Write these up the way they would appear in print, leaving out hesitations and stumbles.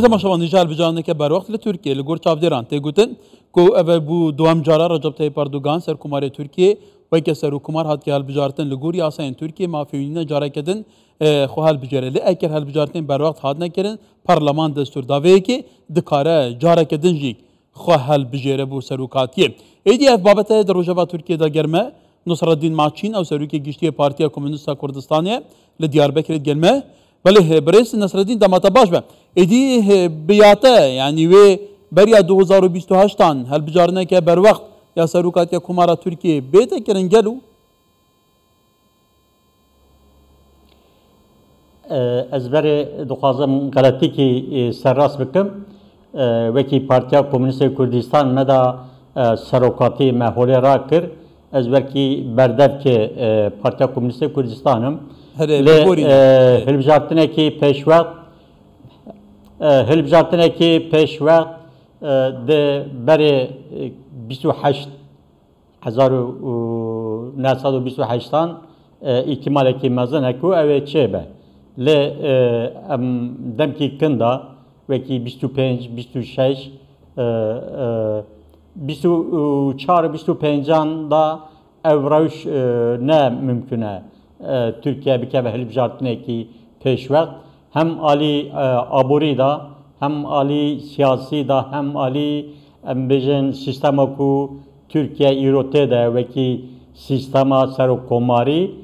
تماشاوان جال بجانه که بر وقت لترکیه لگور چاودران تگوتن کو اول بو دوام جارا رجب طیب اردوغان سرکومار ترکیه و که سرکومار هات که هل بجارتن لگوری آسان ترکیه مافیونین جارا کدن خو هل بجاره لی اگر هل بجارتن بر وقت هات نکردن پارلمان دستور داویه که دکاره جارا کدن جیک خو هل بجاره بو سروکاتیه ایدی اف بابت در روجبا ترکیه دا گرمه نصرالدین ماچین او سروکی گشتی پارتیا کمونیستا کردستانیه لدیاربکر گرمه ولی برئیس نصرالدین داماتا باش به ایدی بیاته یعنی و بریا 2028 تان هل بجارنه که بر وقت یا سروکات یا کمارا ترکیه بیته کرن گلو از بر دخوازم غلطی که سرراست بکم وکی پارتیا کمونیست کردستان مدا سروکاتی محوله را کر از بر کی بردب که پارتیا کمونیست کردستانم هلبجارتنه کی پیشوقت هلبجارتنه کی پیشوقت ده بره 28,928 تان احتمال کی مزن هکو اوه چه به ل دم کی کندا وکی 25 26 24-25 دا اوروش نه ممکنه Türkiye bir kere helbjartine ki peşvert hem ali aburi da hem ali siyasi da hem ali embejin sistema ku Türkiye irote da ve ki sistema serokomari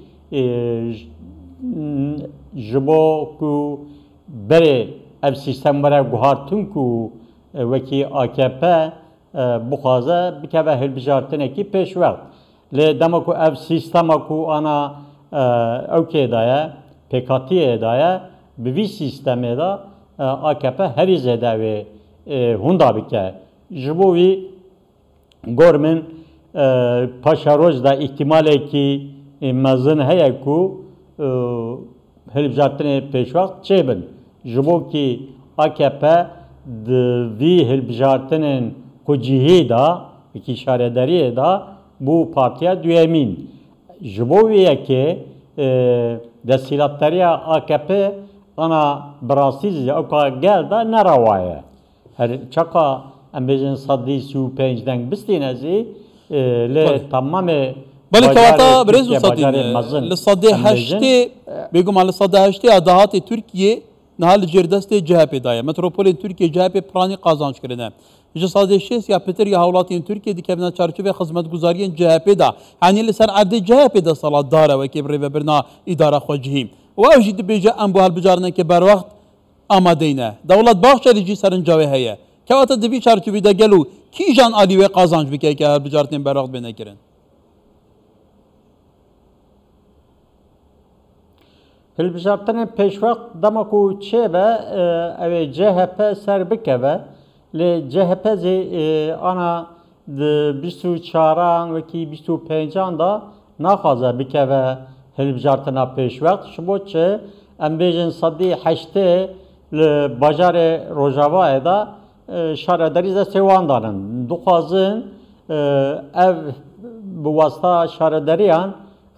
jibo ku bere ev sistem var guhartun ku ve ki AKP bu kaza bir kere helbjartine ki peşvert le demek ku ev sistema ku ana اوکی دایا پکاتی دایا به وی سیستم دا AKP هری زده و هندا بکه جبوی گورمن پاشاروز دا احتمالی کی مزن هیا کو هلبجارتن پیشوقت چه بن جبو کی AKP وی هلبجارتن کجیهی دا کی شارداری دا bu partiye düemin Jiboviye ki desilatlarıya AKP ana Brasiz o kadar gel da ne ravaya. Her çaka embezin saddi su pencden bistinezi le tamamı بله كواتا برزو صدين لصدي هشتي بيقوم على صدي هشتي ادهات تركيا نهال جردست جهه دايه متروپولين تركيا جهه پراني قازانç کرده جه صدي شيس يا بتر يا هولاتين تركيا دي كبنا چارچوبه خدمت گزاريين جهه دا يعني لسر عرض جهه دا صلاه داره وكبر وبرنا اداره خوجهيم واجد بيجا ام بو هل بجارنه که بر وقت آمادينه دولت باخچه رجي سرنجاوي هيا كواتا دبي چارچوبه دا گلو کی جان علي و قازانç بكي که هل بجارتين بر وقت بنه کرن Hilbijartene peşvakt damaku çebe ev CHP serbikeve le CHP ana 24 ve ki 25 da naxaza bikeve hilbijartena peşvakt şuboçe embejin saddi haşte le bajare rojava da şaradarize sevandanın duxazın ev bu vasta şaradariyan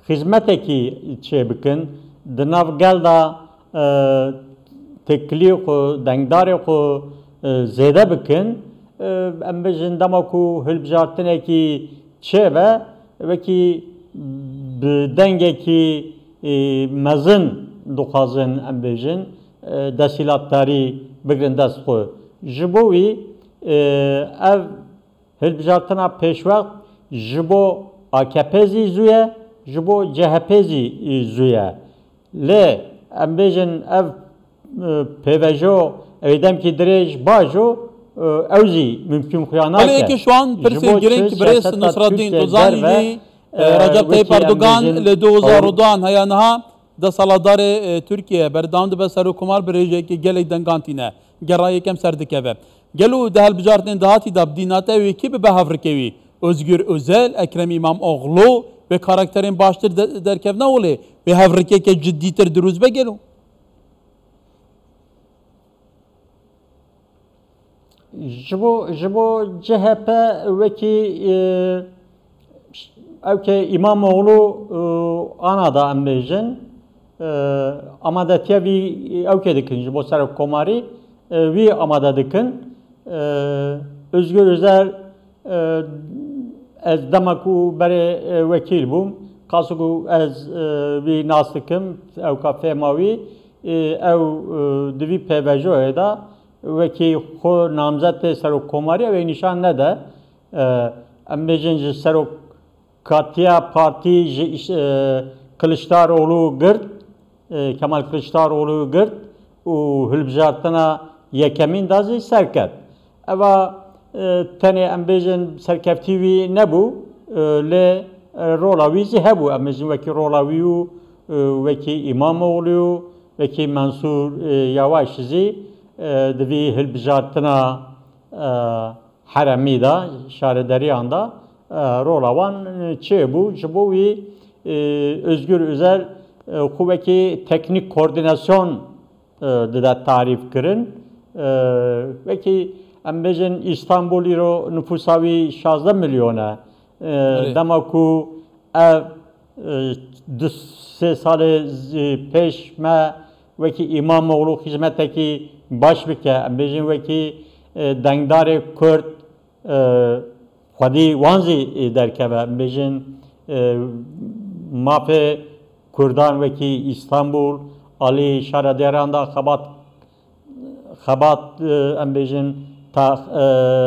hizmeteki çebikin دناف گل دا تکلی خو دنگداری خو زیده بکن ام بجن دما کو هلبجارتنه کی چه و کی دنگه کی مزن دخازن ام بجن دسیلاتاری بگرن دست خو جبوی اف هلبجارتنه پیشوقت جبو AKP زویه جبو CHP زویه لی امبیجن اف پیوژو ایدم کی دریج باجو اوزی ممکن خیانات ولی که şu an persin giren ki برئیس نصرالدین دوزانی رجب طیب اردوغان ل 2010 هیانها da saladar Türkiye berdamdı be serokumar berece ki gelek dengantine gerayı kem serdikeve gelu dehel bijartin dahati da dinate ve ki be havrikevi Özgür Özel Ekrem İmamoğlu ve karakterin baştır derkev ne oluyor? Ve havrike ki cidditir dürüz be gelu. Jibo CHP ve ki İmamoğlu ana da embejin Ama da tiyavi ew kê dikin ji bo serokkomarî vi amada dikin. Özgür Özel ez demaku bere vekil bum. Kasuku ez vi nas dikim ev kafe mavi ev divi pevejoya da veki xo namzet serok komariya ve nişan ne de em bejin ji serok katiya parti ji Kılıçdaroğlu girt Kemal Kılıçdaroğlu girt û hilbijartina yekemin da zî serket. Eva tenê em bêjin serkeftî wî nebû lê rola wî zî hebû. Em bêjin wekî rola wî û wekî İmamoğlu û wekî Mansur Yavaş zî di vî hilbijartina heremî da şarederiyan da rola wan çê bû. Ji bo wî Özgür Özel xwe wekî teknik koordinasyon dide tarif kirin. Wekî em bêjin İstanbul îro nüfusa wî 16 milyon e. Dema ku ev du sê salê pêş me wekî İmamoğlu hizmetekî baş bike. Em bêjin wekî dengdarê Kurd xwedî wan zî derkeve. Em bêjin mafê Kurdan wekî İstanbul, alî şarederan da xebat em bêjin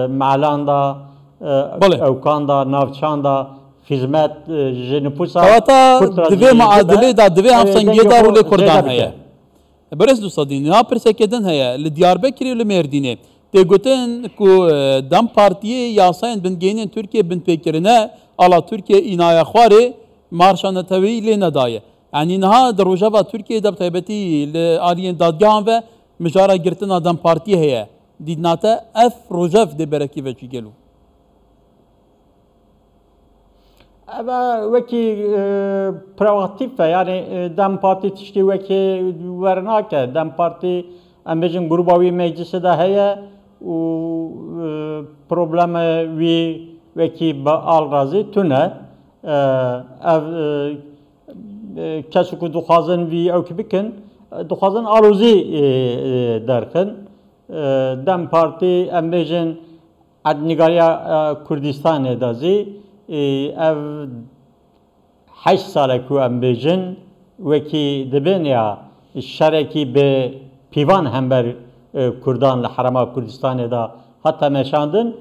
melan da ewkan da navçan da hizmet ji nüfusa divê muadilê da divê hevsengê da rolê Kurdan heye. Berez du sadî niha pirsekên heye li Diyarbekirê û li Mêrdînê tê gotin ku Dem Partiyê yasayên bingehînên Tirkiye binpêkirine ala Tirkiye înaya xwarê marşa netewî lê nedaye. Yani niha di rojeva Tirkiye de bi taybetî li aliyên dadgehan ve mijara girtina Dem Partiyê heye. Dîdnate ev rojev dê berekî veçî gelo. Eva wekî proaktif e yani Dem Parti tiştî wekî wernake. Dem Parti em bêjin gruba wî meclisê de heye û probleme wî wekî bi alrazî tune. Ev kes ku dixwazin vî ew bikin dixwazin alozî derxin. Dem Parti em bêjin ednîgariya Kurdistanê de zî ev 8 sale ku em bêjin wekî dibin ya şerekî bê pîvan hember Kurdan li Herema Kurdistanê da heta meşandin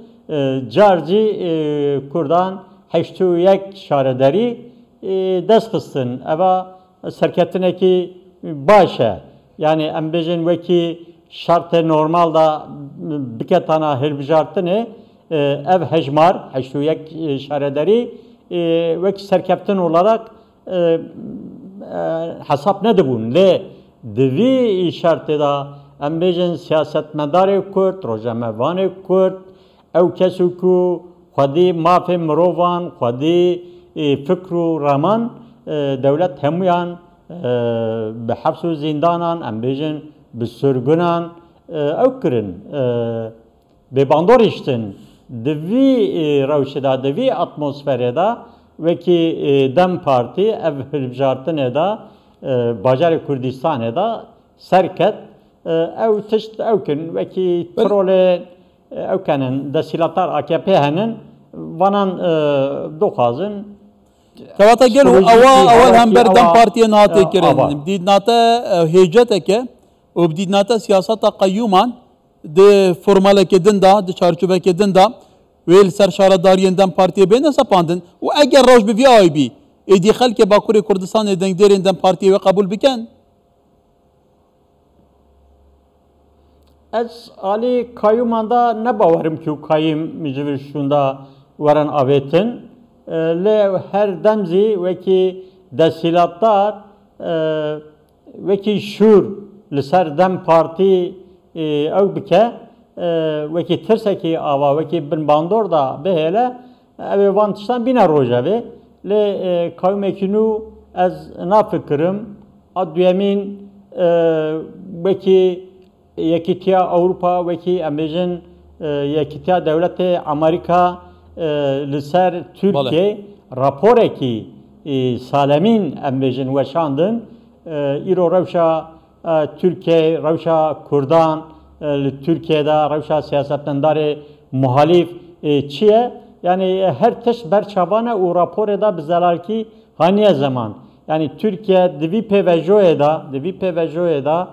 car jî Kurdan 81 şarederî dest xistin. Eva serketinekî baş e. Yani em bêjin wekî şartê normal da biketana hilbijartinê ev hejmar 81 şarederî wekî serkeftin olarak hesap nedibûn. Lê di vî şartê da em bêjin siyasetmedarê Kurd, rojnamevanê Kurd, ew kesû ku xwedî mafê mirovan, xwedî fikr û raman dewlet hemûyan bi hebs û zindanan em bêjin bi sirgunan ew kirin. Bêbandor îştin. Di vî rewşê da, di vî atmosferê da wekî Dem Parti ev hilbijartinê da bajarê Kurdistanê da serket ew tişt ew kin wekî trolê ew kenin desîlatar AKP henin vanan dixwazin Kevata gelo awal hember Dem Partiye hatê kirin. Dîdnate hêceteke û dîdnate siyaseta qeyyûman di formalekê din da, di çarçovekê din da wê li ser şaredariyên Dem Partiyê bêne sepandin û eger roj bi vî ayî bî êdî xelkê Bakurê Kurdistanê dengderên Dem Partiyê we qebûl bikin? Ez alî kayyûman da ne bawerim ku kayyîm ji vir şûnda werin avêtin. Lê her dem zî wekî desîlatdar wekî şûr li ser Dem Partî ew bike wekî tirsekî ava wekî binbandor da bihêle ev ê van tiştan bîne rojevê. Lê kayyûmekî nû ez nafikirim a duyemîn wekî Yekîtiya Ewropa wekî em bêjin Yekîtiya Dewletê Amerîka li ser Tirkiye raporekî salemîn em bêjin weşandin îro rewşa Tirkiye, rewşa Kurdan Türkiye'de rewşa siyasetmendar muhalif çiye yani her teş berçabane û raporê da bi zelalkî haniye zaman. Yani Türkiye divî pêvejoyê da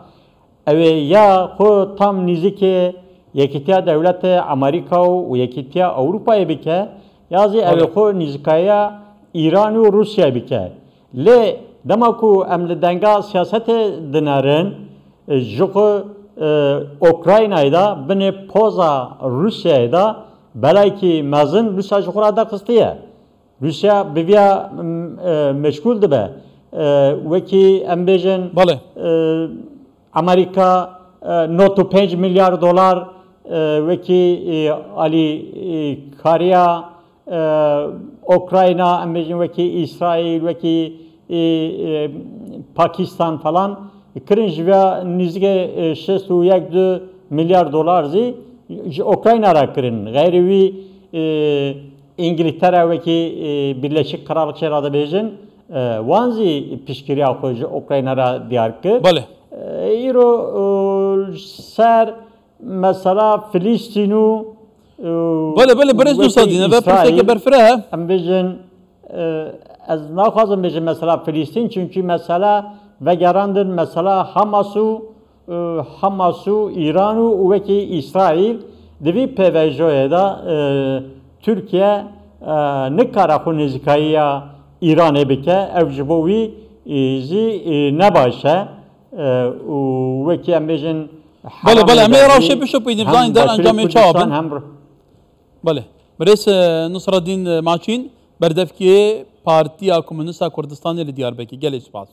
ew ya xwe tam nîzikê yekîtiya dewletê Amerîka û yekîtiya Ewropayê bike ya zî ew xwe nîzikaya İran û Rusya bike. Lê dema ku em li denga siyasetê dinerin ji xwe Ukraynayê da binê poza Rusyayê da belayekî mezin Rusya ji xwe ra daxistiye. Rusya bi vêya meşgul dibe. Wekî em bêjin Amerika notu 5 milyar dolar wekî alîkariya Ukrayna em bêjin wekî İsrail wekî Pakistan falan kirin ji vêya nîzikê 61 milyar dolar zî ji Ukrayna ra kirin. Gayrî wî İngiltere wekî Birleşik Krallıkê ra dibêjin wan zî piştgiriya xwe ji Ukrayna ra diyar kir. Îro ser mesela Filîstîn û birêz dosta dîne ve pirseke berfireh e. Em bêjin ez naxwazim bêjim mesela Filîstîn çünkü mesela vegerandin mesela Hamas û İran û wekî İsrail divî pêvejoyê da Türkiye nikare xwe nêzîkayiya İranê bike ev ji bo wî zî ne baş e û wekî em bêjin em ê rewşê bişopînin zanîn der encamê çawa bin. Birêz Nusreddîn Maçîn berdevkirê Partiya Komûnîsta Kurdistanê li Diyarbekirê gelê spas.